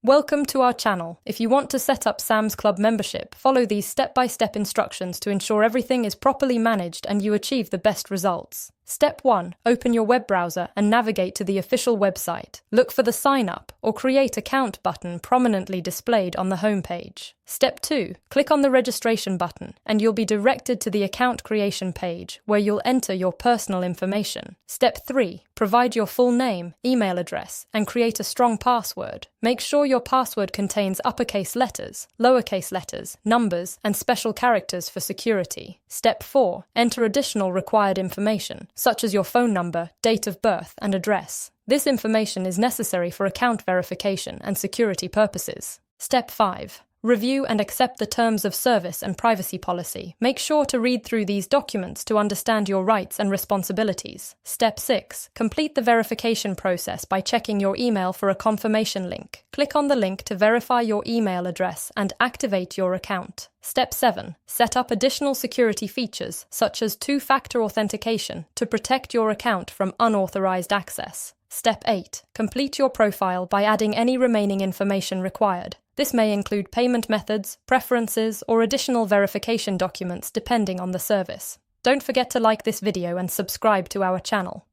Welcome to our channel. If you want to set up Sam's Club membership, follow these step-by-step instructions to ensure everything is properly managed and you achieve the best results. Step 1. Open your web browser and navigate to the official website. Look for the Sign Up or Create Account button prominently displayed on the home page. Step 2. Click on the registration button and you'll be directed to the account creation page where you'll enter your personal information. Step 3. Provide your full name, email address, and create a strong password. Make sure your password contains uppercase letters, lowercase letters, numbers, and special characters for security. Step 4. Enter additional required information, such as your phone number, date of birth, and address. This information is necessary for account verification and security purposes. Step 5. Review and accept the terms of service and privacy policy. Make sure to read through these documents to understand your rights and responsibilities. Step 6. Complete the verification process by checking your email for a confirmation link. Click on the link to verify your email address and activate your account. Step 7. Set up additional security features, such as two-factor authentication, to protect your account from unauthorized access. Step 8. Complete your profile by adding any remaining information required. This may include payment methods, preferences, or additional verification documents depending on the service. Don't forget to like this video and subscribe to our channel.